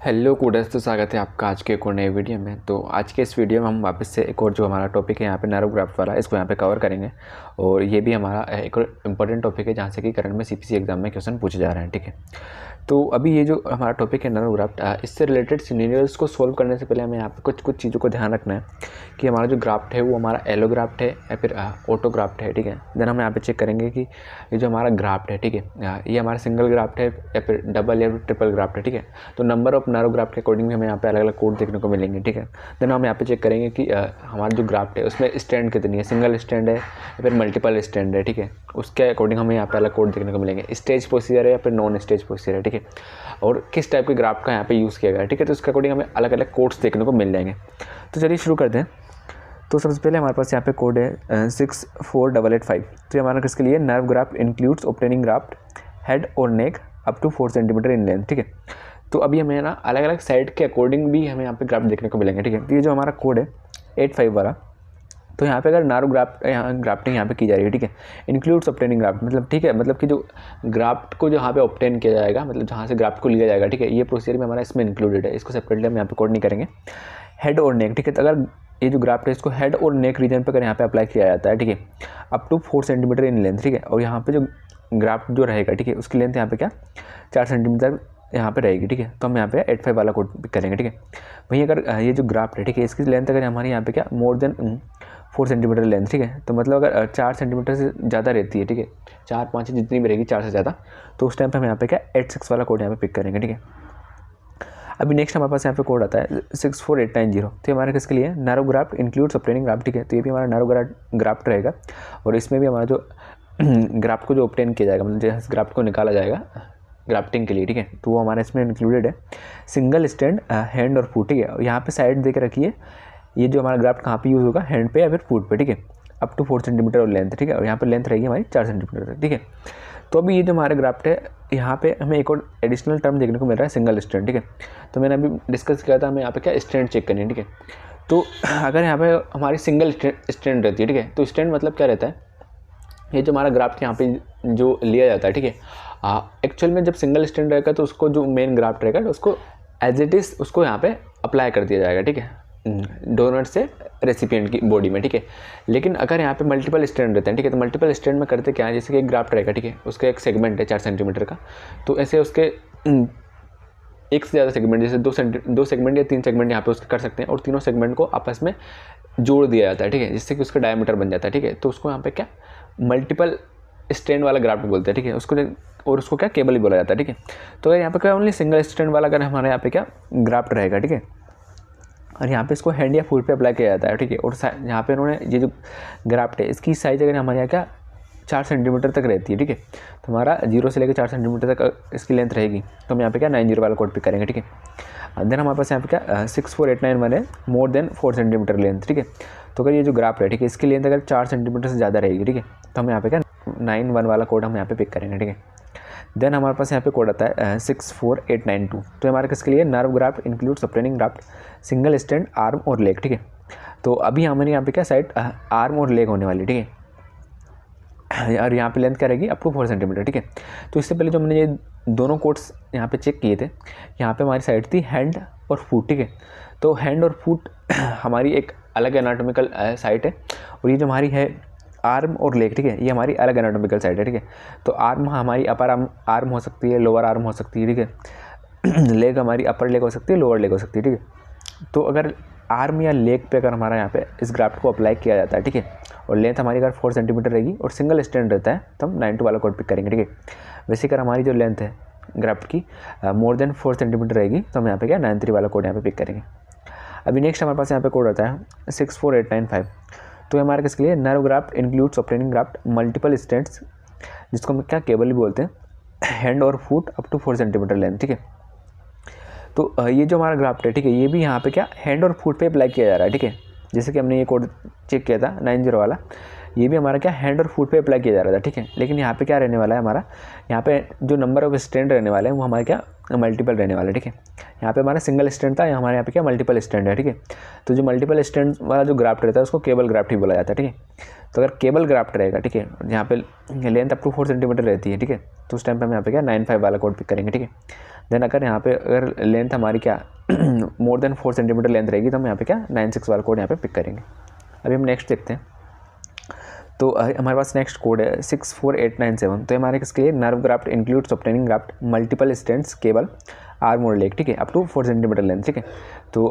Hello coders, तो स्वागत है आपका आज के एक और नए वीडियो में। तो आज के इस वीडियो में हम वापस से एक और जो हमारा टॉपिक है यहाँ पे नैरो ग्राफ वाला, इसको यहाँ पे कवर करेंगे। और ये भी हमारा एक और इम्पोर्टेंट टॉपिक है जहाँ से कि करंट में सीपीसी एग्जाम में क्वेश्चन पूछे जा रहे हैं। ठीक है, तो अभी ये जो हमारा टॉपिक है नैरो ग्राफ, इससे रिलेटेड सिनेरियोज को सोल्व करने से पहले हमें यहाँ पे कुछ चीज़ों को ध्यान रखना है कि हमारा जो ग्राफ्ट है वो हमारा एलो ग्राफ्ट है या फिर ऑटो ग्राफ्ट है। ठीक है, देन हम यहाँ पे चेक करेंगे कि ये जो हमारा ग्राफ्ट है, ठीक है, ये हमारा सिंगल ग्राफ्ट है या फिर डबल या फिर ट्रिपल ग्राफ्ट है। ठीक है, तो नंबर ऑफ नैरो ग्राफ्ट के अकॉर्डिंग हमें यहाँ पे अलग अलग कोड देखने को मिलेंगे। ठीक है, देन हम यहाँ पे चेक करेंगे कि हमारा जो ग्राफ्ट है उसमें स्टैंड कितनी है, सिंगल स्टैंड है या फिर मल्टीपल स्टैंड है। ठीक है, उसके अकॉर्डिंग हमें यहाँ पे अलग कोड देखने को मिलेंगे, स्टेज प्रोसीजर है या फिर नॉन स्टेज प्रोसीजर है। ठीक है, और किस टाइप के ग्राफ्ट का यहाँ पे यूज़ किया गया है। ठीक है, तो उसके अकॉर्डिंग हमें अलग अलग कोड्स देखने को मिल जाएंगे। तो चलिए शुरू करते हैं। तो सबसे पहले हमारे पास यहाँ पे कोड है 64885। तो ये हमारा किसके लिए, nerve graft includes obtaining graft head और neck up to 4 centimetre in length. ठीक है, तो अभी हमें ना अलग अलग साइड के अकॉर्डिंग भी हमें यहाँ पे ग्राफ्ट देखने को मिलेंगे। ठीक है, तो ये जो हमारा कोड है 85 वाला, तो यहाँ पे अगर नारो ग्राफ्ट ग्राफ्टिंग यहाँ पे की जा रही है, ठीक है, इंक्लूड्स ऑब्टेनिंग ग्राफ्ट, मतलब ठीक है, मतलब कि जो ग्राफ्ट को जो यहाँ पे ऑब्टेन किया जाएगा, मतलब जहाँ से ग्राफ्ट को लिया जाएगा, ठीक है, ये प्रोसीजर में हमारा इसमें इंक्लूडेड है। इसको सेपरेटली हम यहाँ पे कोड नहीं करेंगे। हेड और नेक, ठीक है, तो अगर ये जो ग्राफ्ट है इसको हेड और नेक रीजन पर अगर यहाँ पे अप्लाई किया जाता है, ठीक है, up to 4 centimetre in length. ठीक है, और यहाँ पे जो ग्राफ्ट जो रहेगा, ठीक है, उसकी लेंथ यहाँ पे क्या 4 सेंटीमीटर यहाँ पे रहेगी। ठीक है, तो हम यहाँ पे 85 वाला कोड पिक करेंगे। ठीक है, वहीं अगर ये जो ग्राफ्ट है, ठीक है, इसकी लेंथ अगर हमारी यहाँ पे क्या मोर देन 4 सेंटीमीटर लेंथ, ठीक है, तो मतलब अगर 4 सेंटीमीटर से ज़्यादा रहती है, ठीक है, 4-5 जितनी भी रहेगी 4 से ज़्यादा, तो उस टाइम पे हम यहाँ पे क्या 86 वाला कोड यहाँ पे पिक करेंगे। ठीक है, अभी नेक्स्ट हमारे पास यहाँ पे कोड आता है 64890। तो हमारे किसके लिए, narrow graft includes obtaining graft. ठीक है, तो ये भी हमारा नैरो ग्राफ्ट रहेगा और इसमें भी हमारा जो ग्राफ्ट को जो ऑब्टेन किया जाएगा, मतलब जैसे ग्राफ्ट को निकाला जाएगा ग्राफ्टिंग के लिए, ठीक है, तो वो हमारे इसमें इंक्लूडेड है। सिंगल स्टैंड हैंड और फुट। ठीक है, यहाँ पे साइड दे के रखिए, ये जो हमारा ग्राफ्ट कहाँ पे यूज़ होगा, हैंड पे या फिर फुट पे। ठीक है, अप टू 4 सेंटीमीटर और लेंथ। ठीक है, और यहाँ पे लेंथ रहेगी हमारी 4 सेंटीमीटर तक। ठीक है, तो अभी ये जो हमारा ग्राफ्ट है, यहाँ पे हमें एक और एडिशनल टर्म देखने को मिल रहा है, सिंगल स्टैंड। ठीक है, तो मैंने अभी डिस्कस किया था हमें यहाँ पे क्या स्टैंड चेक करनी है। ठीक है, तो अगर यहाँ पे हमारी सिंगल स्टैंड रहती है, ठीक है, तो स्टैंड मतलब क्या रहता है, ये जो हमारा ग्राफ्ट यहाँ पे जो लिया जाता है, ठीक है, एक्चुअल में जब सिंगल स्टैंड रहेगा तो उसको जो मेन ग्राफ्ट रहेगा उसको एज इट इज़ उसको यहाँ पे अप्लाई कर दिया जाएगा। ठीक है, डोनर से रेसिपिएंट की बॉडी में। ठीक है, लेकिन अगर यहाँ पे मल्टीपल स्टैंड रहते हैं, ठीक है, तो मल्टीपल स्टैंड में करते क्या है, जैसे कि एक ग्राफ्ट रहेगा, ठीक है, उसका एक सेगमेंट है 4 सेंटीमीटर का, तो ऐसे उसके एक से ज़्यादा सेगमेंट, जैसे 2 सेगमेंट या 3 सेगमेंट यहाँ पे उसके कर सकते हैं, और तीनों सेगमेंट को आपस में जोड़ दिया जाता है। ठीक है, जिससे कि उसका डायमीटर बन जाता है। ठीक है, तो उसको यहाँ पे क्या मल्टीपल स्टैंड वाला ग्राफ्ट बोलते हैं। ठीक है, उसको क्या केबल ही बोला जाता है। ठीक है, तो अगर यहाँ पे क्या ओनली सिंगल स्टैंड वाला अगर हमारे यहाँ पे क्या ग्राफ्ट रहेगा, ठीक है, और यहाँ पे इसको हैंड या फुट पे अप्लाई किया जाता है। ठीक है, और यहाँ पे इन्होंने ये जो ग्राफ्ट है इसकी साइज़ अगर हमारे यहाँ क्या 4 सेंटीमीटर तक रहती है। ठीक है, तो हमारा 0 से लेकर 4 सेंटीमीटर तक इसकी लेंथ रहेगी, तो हम यहाँ पे क्या 90 वाला कोड पिक करेंगे। ठीक है, देन हमारे पास यहाँ पे क्या 64891 है, मोर देन 4 सेंटीमीटर लेंथ। ठीक है, तो अगर ये जो ग्राफ्ट है, ठीक है, इसकी लेंथ अगर 4 सेंटीमीटर से ज़्यादा रहेगी, ठीक है, तो हम यहाँ पे क्या 91 वाला कोड हम यहाँ पे पिक करेंगे। ठीक है, देन हमारे पास यहाँ पे कोड आता है 64892। तो हमारे किसके लिए, nerve graft includes obtaining graft single stand arm और लेग। ठीक है, तो अभी हमारे यहाँ पे क्या साइड आर्म और लेग होने वाली। ठीक है, और यहाँ पे लेंथ क्या रहेगी, अप टू 4 सेंटीमीटर। ठीक है, तो इससे पहले जो हमने ये दोनों कोड्स यहाँ पे चेक किए थे, यहाँ पे हमारी साइड थी हैंड और फुट। ठीक है, तो हैंड और फुट हमारी एक अलग एनाटॉमिकल साइट है, और ये जो हमारी है आर्म और लेग, ठीक है, ये हमारी अलग एनाटॉमिकल साइट है। ठीक है, तो आर्म हमारी अपर आर्म हो सकती है, लोअर आर्म हो सकती है। ठीक है, लेग हमारी अपर लेग हो सकती है, लोअर लेग हो सकती है। ठीक है, तो अगर आर्म या लेग पे अगर हमारा यहाँ पे इस ग्राफ्ट को अप्लाई किया जाता है, ठीक है, और लेंथ हमारी अगर 4 सेंटीमीटर रहेगी और सिंगल स्टैंड रहता है, तो हम 92 वाला कोड पिक करेंगे। ठीक है, वैसे अगर हमारी जो लेंथ है ग्राफ्ट की मोर देन 4 सेंटीमीटर रहेगी, तो हम यहाँ पे क्या 93 वाला कोड यहाँ पे पिक करेंगे। अभी नेक्स्ट हमारे पास यहाँ पे कोड आता है 64895। तो हमारे किसके लिए, nerve graft includes obtaining graft multiple strands, जिसको हम क्या केबल भी बोलते हैं, हैंड और foot up to 4 centimetre length. ठीक है, तो ये जो हमारा ग्राफ्ट है, ठीक है, ये भी यहाँ पे क्या हैंड और फुट पे अप्लाई किया जा रहा है। ठीक है, जैसे कि हमने ये कोड चेक किया था 90 वाला, ये भी हमारा क्या हैंड और फुट पे अप्लाई किया जा रहा था। ठीक है, लेकिन यहाँ पे क्या रहने वाला है, हमारा यहाँ पे जो नंबर ऑफ स्टैंड रहने वाले हैं वो हमारे क्या मल्टीपल रहने वाले। ठीक है, यहाँ पे हमारा सिंगल स्टैंड था, हमारे यहाँ पे क्या मल्टीपल स्टैंड है। ठीक है, तो जो मल्टीपल स्टैंड वाला जो ग्राफ्ट रहता है उसको केबल ग्राफ्ट ही बोला जाता है। ठीक है, तो अगर केबल ग्राफ्ट रहेगा, ठीक है, यहाँ पे लेंथ अप टू 4 सेंटीमीटर रहती है। ठीक है, तो उस टाइम पे हम यहाँ पे क्या 95 वाला कोड पिक करेंगे। ठीक है, देन अगर यहाँ पे अगर लेंथ हमारी क्या मोर देन 4 सेंटीमीटर लेंथ रहेगी तो हम यहाँ पे क्या 96 वाला कोड यहाँ पे पिक करेंगे। अभी हम नेक्स्ट देखते हैं। तो हमारे पास नेक्स्ट कोड है 64897। तो हमारे किसके लिए, nerve graft includes obtaining graft multiple stents cable arm और लेग, ठीक है, अप टू 4 सेंटीमीटर लेंथ, ठीक है। तो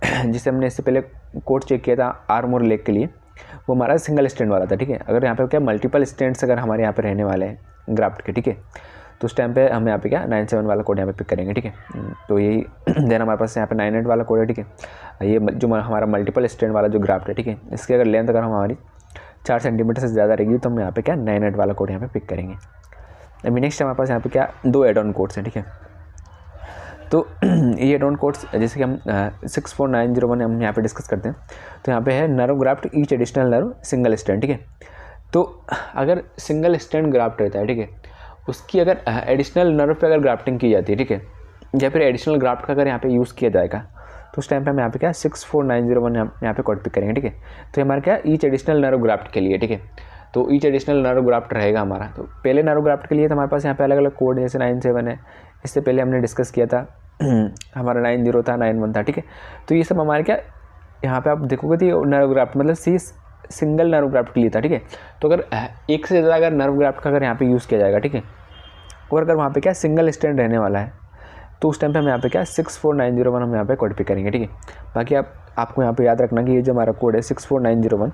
जिसे हमने इससे पहले कोड चेक किया था आर्म और लेग के लिए, वो हमारा सिंगल स्टैंड वाला था, ठीक है। अगर यहाँ पे क्या मल्टीपल स्टैंड्स अगर हमारे यहाँ पे रहने वाले हैं ग्राफ्ट के, ठीक है, तो उस टाइम पे हम यहाँ पे क्या 97 वाला कोड यहाँ पे पिक करेंगे, ठीक है। तो यही देन हमारे पास यहाँ पे 98 वाला कोड है, ठीक है। ये जो हमारा मल्टीपल स्टैंड वाला जो ग्राफ्ट है, ठीक है, इसकी अगर लेंथ अगर हमारी 4 सेंटीमीटर से ज़्यादा रहेगी तो हम यहाँ पे क्या 98 वाला कोड यहाँ पे पिक करेंगे। अभी नेक्स्ट हमारे पास यहाँ पे क्या 2 एड ऑन कोड्स हैं, ठीक है। तो ये एड ऑन कोड्स जैसे कि हम 64901 हम यहाँ पे डिस्कस करते हैं। तो यहाँ पे है nerve graft each additional nerve single stand, ठीक है। तो अगर सिंगल स्टैंड ग्राफ्ट रहता है, ठीक है, उसकी अगर एडिशनल नर्व पे अगर ग्राफ्टिंग की जाती है, ठीक है, या फिर एडिशनल ग्राफ्ट का अगर यहाँ पे यूज़ किया जाएगा तो उस टाइम पे हम यहाँ पे क्या 64901 यहाँ पे कोड पिक करेंगे, ठीक है। तो हमारा क्या ईच एडिशनल नर्व ग्राफ्ट के लिए, ठीक है, तो ईच एडिशनल नर्व ग्राफ्ट रहेगा हमारा। तो पहले नर्व ग्राफ्ट के लिए तो हमारे पास यहाँ पे अलग अलग कोड जैसे 97 है, इससे पहले हमने डिस्कस किया था हमारा 90 था, 91 था, ठीक है। तो ये सब हमारे क्या यहाँ पे आप देखोगे तो नर्व ग्राफ्ट मतलब सिंगल नर्व ग्राफ्ट के लिए था, ठीक है। तो अगर एक से ज़्यादा अगर नर्व ग्राफ्ट का अगर यहाँ पे यूज़ किया जाएगा, ठीक है, और अगर वहाँ पे क्या सिंगल स्टैंड रहने वाला है तो उस टाइम पे हम यहाँ पे क्या 64901 हम यहाँ पे कोड पिक करेंगे, ठीक है। बाकी आपको यहाँ पे याद रखना कि ये जो हमारा कोड है 64901,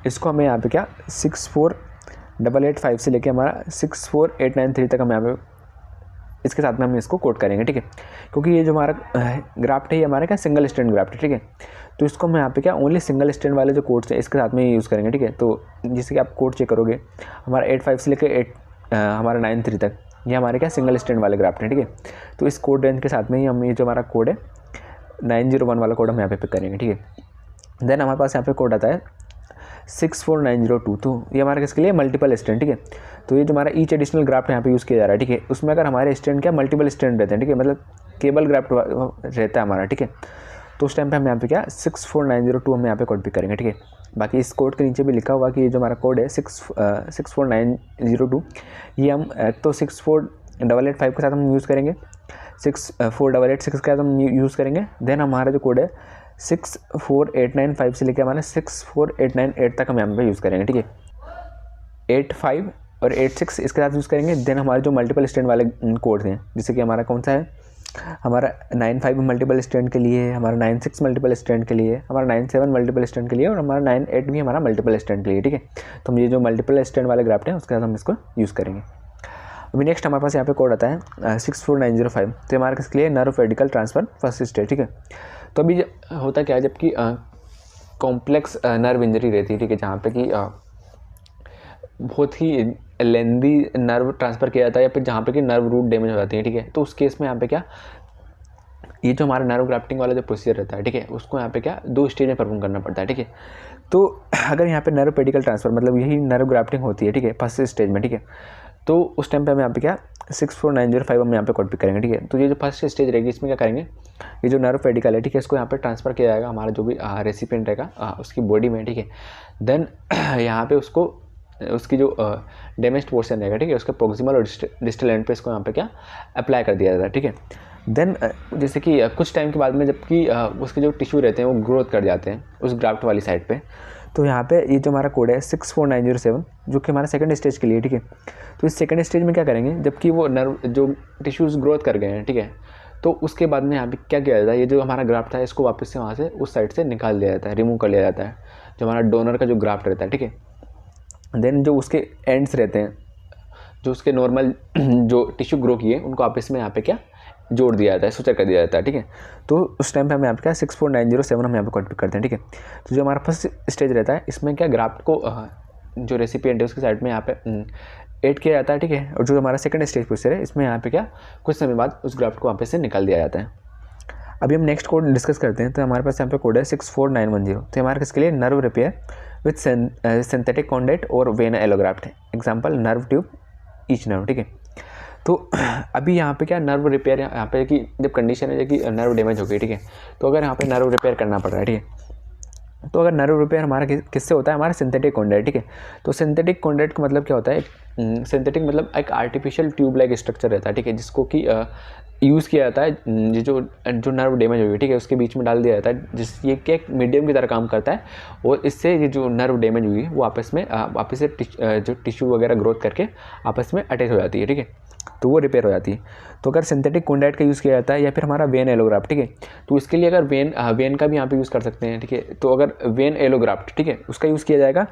इसको हमें यहाँ पे क्या 64885 से लेके हमारा 64893 तक हम यहाँ पे इसके साथ में हम इसको कोड करेंगे, ठीक है। क्योंकि ये जो हमारा ग्राफ्ट है ये हमारा क्या सिंगल स्टैंड ग्राफ्ट है, ठीक है। तो इसको हम यहाँ पे क्या ओनली सिंगल स्टैंड वाले जो कोड्स हैं इसके साथ में यूज़ करेंगे, ठीक है। तो जैसे कि आप कोड चेक करोगे हमारा 85 से लेकर हमारा 93 तक ये हमारे क्या सिंगल स्टैंड वाले ग्राफ्ट हैं, ठीक है। तो इस कोड रेंज के साथ में ही हम ये जो हमारा कोड है 901 वाला कोड हम यहाँ पे पिक करेंगे, ठीक है। देन हमारे पास यहाँ पे कोड आता है 64902। तो ये हमारे किसके लिए मल्टीपल स्टैंड, ठीक है। तो ये जो हमारा ईच एडिशनल ग्राफ्ट यहाँ पे यूज़ किया जा रहा है, ठीक है, उसमें अगर हमारे स्टैंड क्या मल्टीपल स्टैंड रहते हैं, ठीक है, मतलब केबल ग्राफ्ट रहता है हमारा, ठीक है। तो उस टाइम पे हम यहाँ पे क्या 64902 हम यहाँ पे कोड पिक करेंगे, ठीक है। बाकी इस कोड के नीचे भी लिखा हुआ कि ये जो हमारा कोड है 64902 ये हम तो 64885 के साथ हम यूज़ करेंगे, 64886 के साथ हम यूज़ करेंगे। देन हमारा जो कोड है 64895 से लेकर हमारा 64898 तक हम यहाँ पे यूज़ करेंगे, ठीक है। 85 और 86 इसके साथ यूज़ करेंगे। देन हमारे जो मल्टीपल स्टैंड वाले कोड हैं जैसे कि हमारा कौन सा है, हमारा 95 मल्टीपल स्टैंड के लिए, हमारा 96 मल्टीपल स्टैंड के लिए, हमारा 97 मल्टीपल स्टैंड के लिए और हमारा 98 भी हमारा मल्टीपल स्टैंड के लिए, ठीक है। तो हम ये जो मल्टीपल स्टैंड वाले ग्राफ्ट हैं उसके साथ हम इसको यूज़ करेंगे। अभी नेक्स्ट हमारे पास यहाँ पे कोड आता है 64905। तो हमारे किसके लिए nerve pedicle transfer first stage, ठीक है। तो अभी होता क्या है जबकि कॉम्प्लेक्स नर्व इंजरी रहती है, ठीक है, जहाँ पे कि बहुत ही लेंदी नर्व ट्रांसफ़र किया जाता है या फिर जहाँ पे कि नर्व रूट डैमेज हो जाती है, ठीक है। तो उस केस में यहाँ पे क्या ये जो हमारा नर्व ग्राफ्टिंग वाला जो प्रोसीजर रहता है, ठीक है, उसको यहाँ पे क्या 2 स्टेज में परफॉर्म करना पड़ता है, ठीक है। तो अगर यहाँ पे नर्व पेडिकल ट्रांसफ़र मतलब यही नर्व ग्राफ्टिंग होती है, ठीक है, फर्स्ट स्टेज में, ठीक है, तो उस टाइम पे हम यहाँ पे क्या 64905 हम यहाँ पे कोड पिक करेंगे, ठीक है। तो ये जो फर्स्ट स्टेज रहेगी इसमें क्या करेंगे, ये जो नर्व पेडिकल है, ठीक है, इसको यहाँ पे ट्रांसफ़र किया जाएगा हमारा जो भी रेसिपिएंट रहेगा उसकी बॉडी में, ठीक है। देन यहाँ पे उसकी जो डैमेज पोर्शन रहेगा, ठीक है, उसके प्रोक्सिमल और डिस्टल एंड पे इसको यहाँ पे क्या अप्लाई कर दिया जाता है, ठीक है। देन जैसे कि कुछ टाइम के बाद में जबकि उसके जो टिश्यू रहते हैं वो ग्रोथ कर जाते हैं उस ग्राफ्ट वाली साइड पे, तो यहाँ पे ये जो हमारा कोड है 64907 जो कि हमारा सेकंड स्टेज के लिए, ठीक है। तो इस सेकंड स्टेज में क्या करेंगे जबकि वो नर्व जो टिश्यूज़ ग्रोथ कर गए हैं, ठीक है, तो उसके बाद में यहाँ पे क्या किया जाता है, ये जो हमारा ग्राफ्ट था इसको वापस से वहाँ से उस साइड से निकाल दिया जाता है, रिमूव कर लिया जाता है, जो हमारा डोनर का जो ग्राफ्ट रहता है, ठीक है। देन जो उसके एंड्स रहते हैं, जो उसके नॉर्मल जो टिश्यू ग्रो किए उनको आपस में यहाँ पे क्या जोड़ दिया जाता है, सुचर कर दिया जाता है, ठीक है। तो उस टाइम पे हम यहाँ पे क्या 64907 हम यहाँ पे कोड पिक करते हैं, ठीक है। तो जो हमारा फर्स्ट स्टेज रहता है इसमें क्या ग्राफ्ट को जो रेसिपिएंट है उसके साइड में यहाँ पे ऐड किया जाता है, ठीक है। और जो हमारा सेकंड स्टेज प्रोसीजर है इसमें यहाँ पे क्या कुछ समय बाद उस ग्राफ्ट को वापस से निकाल दिया जाता है। अभी हम नेक्स्ट कोड डिस्कस करते हैं। तो हमारे पास यहाँ पे कोड है 64910। तो हमारे किसके लिए नर्व रिपेयर विथ सिंथेटिक कॉन्डेट और वेना एलोग्राफ्ट है, example nerve tube each nerve, ठीक है। तो अभी यहाँ पे क्या नर्व रिपेयर यहाँ पे कि जब कंडीशन है कि नर्व डैमेज हो गई, ठीक है, तो अगर यहाँ पे नर्व रिपेयर करना पड़ रहा है, ठीक है, तो अगर नर्व रिपेयर हमारा किससे होता है, हमारा सिंथेटिक कॉन्डेट, ठीक है। तो सिंथेटिक कॉन्डेट का मतलब क्या होता है, सिंथेटिक मतलब एक आर्टिफिशियल ट्यूब लाइक स्ट्रक्चर रहता है, ठीक है, जिसको कि यूज़ किया जाता है, ये जो नर्व डैमेज हुई है, ठीक है, उसके बीच में डाल दिया जाता है, जिस ये क्या एक मीडियम की तरह काम करता है, और इससे ये जो नर्व डैमेज हुई है वो आपस से जो टिश्यू वगैरह ग्रोथ करके आपस में अटैच हो जाती है, ठीक है, तो वो रिपेयर हो जाती है। तो अगर सिंथेटिक कोंडाइट का यूज़ किया जाता है या फिर हमारा वेन एलोग्राफ्ट, ठीक है, तो इसके लिए अगर वेन का भी यहाँ पे यूज़ कर सकते हैं, ठीक है, तो अगर वेन एलोग्राफ्ट, ठीक है, उसका यूज़ किया जाएगा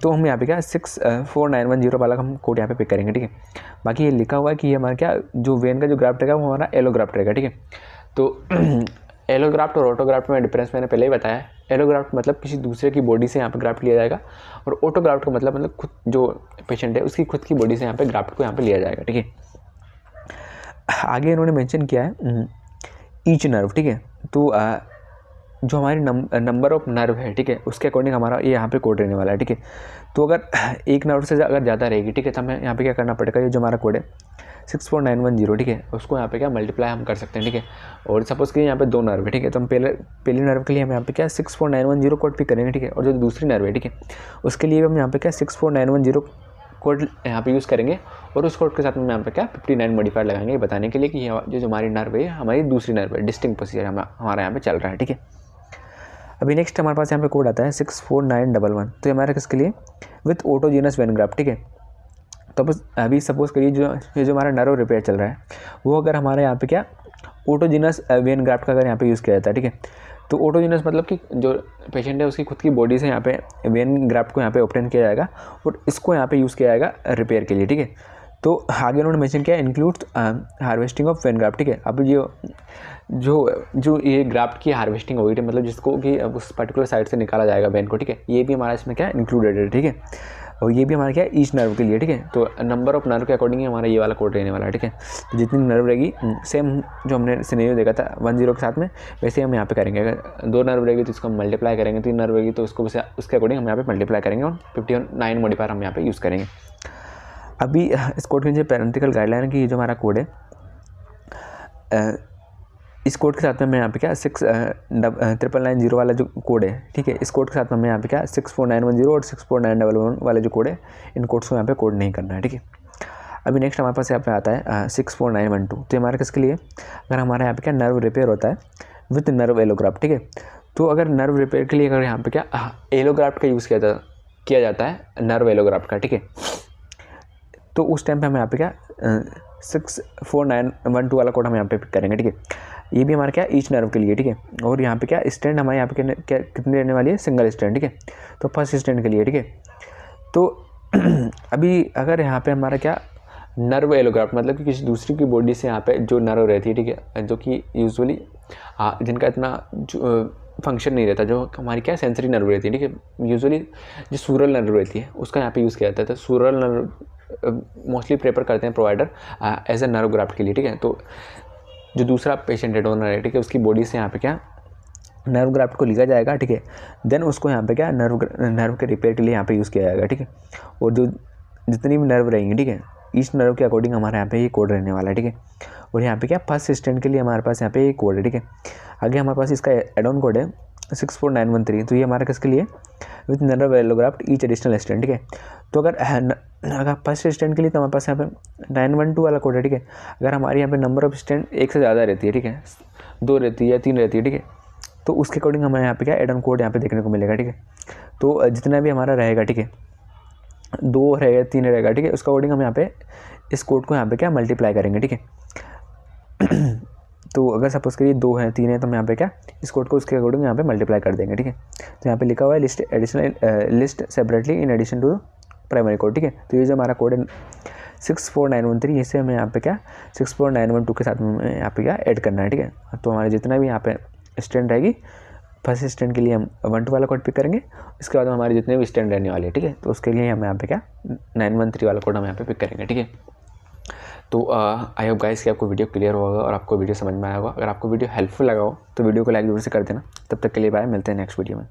तो हम यहाँ पे क्या 64910 वाला हम कोड यहाँ पे पिक करेंगे, ठीक है। बाकी ये लिखा हुआ है कि ये हमारा क्या जो वेन का जो ग्राफ्ट रहेगा वो हमारा एलोग्राफ्ट रहेगा, ठीक है। तो एलोग्राफ्ट और ऑटोग्राफ्ट में डिफरेंस मैंने पहले ही बताया। एलोग्राफ्ट मतलब किसी दूसरे की बॉडी से यहाँ पे ग्राफ्ट लिया जाएगा, और ऑटोग्राफ्ट का मतलब खुद जो पेशेंट है उसकी खुद की बॉडी से यहाँ पे ग्राफ्ट को यहाँ पे लिया जाएगा, ठीक है। आगे इन्होंने मेंशन किया है ईच नर्व, ठीक है, तो जो हमारी नंबर ऑफ नर्व है, ठीक है, उसके अकॉर्डिंग हमारा ये यहाँ पे कोड रहने वाला है, ठीक है। तो अगर एक नर्व से अगर ज़्यादा रहेगी, ठीक है, तो हमें यहाँ पे क्या करना पड़ेगा, ये जो हमारा कोड है 64910, ठीक है, उसको यहाँ पे क्या मल्टीप्लाई हम कर सकते हैं, ठीक है। और सपोज़ कि यहाँ पे 2 नर्व है, ठीक है, तो हम पहली नर्व के लिए हम यहाँ पे क्या 64910 कोड पिक करेंगे, ठीक है। और जो दूसरी नर्व है, ठीक है, उसके लिए हम यहाँ पे क्या 64910 कोड यहाँ पे यूज़ करेंगे, और उस कोड के साथ में यहाँ पे क्या 59 मॉडिफायर लगाएंगे, ये बताने के लिए कि जो हमारी नर्व है हमारी दूसरी नर्व है, डिस्टिंक्ट प्रोसीजर हमारा यहाँ पे चल रहा है, ठीक है। अभी नेक्स्ट हमारे पास यहाँ पे कोड आता है 64911, तो ये हमारा किसके लिए विथ ऑटोजीनस वेन ग्राफ्ट, ठीक है। तो अभी सपोज़ करिए जो हमारा नर्व रिपेयर चल रहा है वो अगर हमारे यहाँ पे क्या ऑटोजीनस वेन ग्राफ्ट का अगर यहाँ पे यूज़ किया जाता है, ठीक है। तो ऑटोजीनस मतलब कि जो पेशेंट है उसकी खुद की बॉडी से यहाँ पे वेन ग्राफ्ट को यहाँ पे ऑब्टेन किया जाएगा, और इसको यहाँ पे यूज़ किया जाएगा रिपेयर के लिए, ठीक है। तो आगे उन्होंने मेंशन किया include harvesting of when graft, ठीक है। अब जो ये ग्राफ्ट की हार्वेस्टिंग होगी, मतलब जिसको कि उस पर्टिकुलर साइड से निकाला जाएगा वेन को, ठीक है, ये भी हमारा इसमें क्या इंक्लूडेड है, ठीक है। और ये भी हमारा क्या ईच नर्व के लिए, ठीक है। तो नंबर ऑफ नर्व के अकॉर्डिंग हमारा ये वाला कोड रहने वाला है, ठीक है। तो जितनी नर्व रहेगी सेम जो हमने सिनेरियो देखा था 10 के साथ में, वैसे हम यहाँ पे करेंगे। अगर 2 नर्व रहेगी तो इसको हम मल्टीप्लाई करेंगे, 3 नर्व रहेगी तो उसको उसके अकॉर्डिंग हम यहाँ पे मल्टीप्लाई करेंगे, और 59 मॉडिफायर हम यहाँ पे यूज़ करेंगे। अभी इस कोड के नीचे पैरेंटिकल गाइडलाइन की जो हमारा कोड है, इस कोड के साथ में मैं यहाँ पे क्या 69990 वाला जो कोड है, ठीक है, इस कोड के साथ में मैं यहाँ पे क्या 64910 और 64911 वाले जो कोड है, इन कोड्स को यहाँ पे कोड नहीं करना है, ठीक है। अभी नेक्स्ट हमारे पास यहाँ पे आता है 64912, तो हमारे किसके लिए, अगर हमारे यहाँ पे क्या नर्व रिपेयर होता है विथ नर्व एलोग्राफ्ट, ठीक है। तो अगर नर्व रिपेयर के लिए अगर यहाँ पे क्या एलोग्राफ्ट का यूज़ किया जाता है नर्व एलोग्राफ्ट का, ठीक है, तो उस टाइम पे हम यहाँ पे क्या 64912 वाला कोड हम यहाँ पे पिक करेंगे, ठीक है। ये भी हमारा क्या ईच नर्व के लिए, ठीक है। और यहाँ पे क्या स्टैंड हमारे यहाँ पे क्या कितनी रहने वाली है, सिंगल स्टैंड, ठीक है। तो फर्स्ट स्टैंड के लिए, ठीक है। तो अभी अगर यहाँ पे हमारा क्या नर्व एलोग्राफ्ट मतलब कि किसी दूसरी की बॉडी से यहाँ पे जो नर्व रहती है, ठीक है, जो कि यूजुअली जिनका इतना फंक्शन नहीं रहता, जो हमारी क्या सेंसरी नर्व रहती है, ठीक है, यूजुअली जो सूरल नर्व रहती है उसका यहाँ पे यूज़ किया जाता है। तो सूरल नर्व मोस्टली प्रेफर करते हैं provider as a nerve graft के लिए, ठीक है। तो जो दूसरा पेशेंट है डोनर है, ठीक है, उसकी बॉडी से यहाँ पे क्या नर्व ग्राफ्ट को लिया जाएगा, ठीक है। देन उसको यहाँ पे क्या नर्व के रिपेयर के लिए यहाँ पे यूज़ किया जाएगा, ठीक है। और जो जितनी भी नर्व रहेंगी, ठीक है, ईच नर्व के अकॉर्डिंग हमारे यहाँ पे ये कोड रहने वाला है, ठीक है। और यहाँ पे क्या फर्स्ट स्टैंड के लिए हमारे पास यहाँ पे ये कोड है, ठीक है। आगे हमारे पास इसका एड ऑन कोड है 64913, तो ये हमारा किसके लिए with nerve allograft each additional stand, ठीक है। तो अगर फर्स्ट स्टैंड के लिए तो हमारे पास यहाँ पे 912 वाला कोड है, ठीक है। अगर हमारे यहाँ पे नंबर ऑफ स्टैंड एक से ज़्यादा रहती है, ठीक है, 2 रहती है या 3 रहती है, ठीक है, तो उसके अकॉर्डिंग हमें यहाँ पे क्या एड ऑन कोड यहाँ पे देखने को मिलेगा, ठीक है। तो जितना भी हमारा रहेगा, ठीक है, 2 रहेगा 3 रहेगा, ठीक है, उसका अकॉर्डिंग हम यहाँ पे इस कोड को यहाँ पे क्या मल्टीप्लाई करेंगे, ठीक है। तो अगर सपोज करिए 2 है 3 है तो हम यहाँ पे क्या इस कोड को उसके अकॉर्डिंग यहाँ पे मल्टीप्लाई कर देंगे, ठीक है। तो यहाँ पे लिखा हुआ है list separately in addition to primary code, ठीक है। तो ये जो हमारा कोड है 64913, इसे हमें यहाँ पे क्या 64912 के साथ में यहाँ पे क्या ऐड करना है, ठीक है। तो हमारे जितना भी यहाँ पे स्टैंड रहेगी फर्स्ट स्टैंड के लिए हम 12 वाला कोड पिक करेंगे, इसके बाद हमारे जितने भी स्टैंड रहने वाले हैं, ठीक है, तो उसके लिए हम यहाँ पे क्या 913 वाला कोड हम यहाँ पे पिक करेंगे, ठीक है। तो आई होप गाइस कि आपको वीडियो क्लियर होगा और आपको वीडियो समझ में आया होगा। अगर आपको वीडियो हेल्पफुल लगा हो तो वीडियो को लाइक जरूर से कर देना। तब तक के लिए बाय, मिलते हैं नेक्स्ट वीडियो में।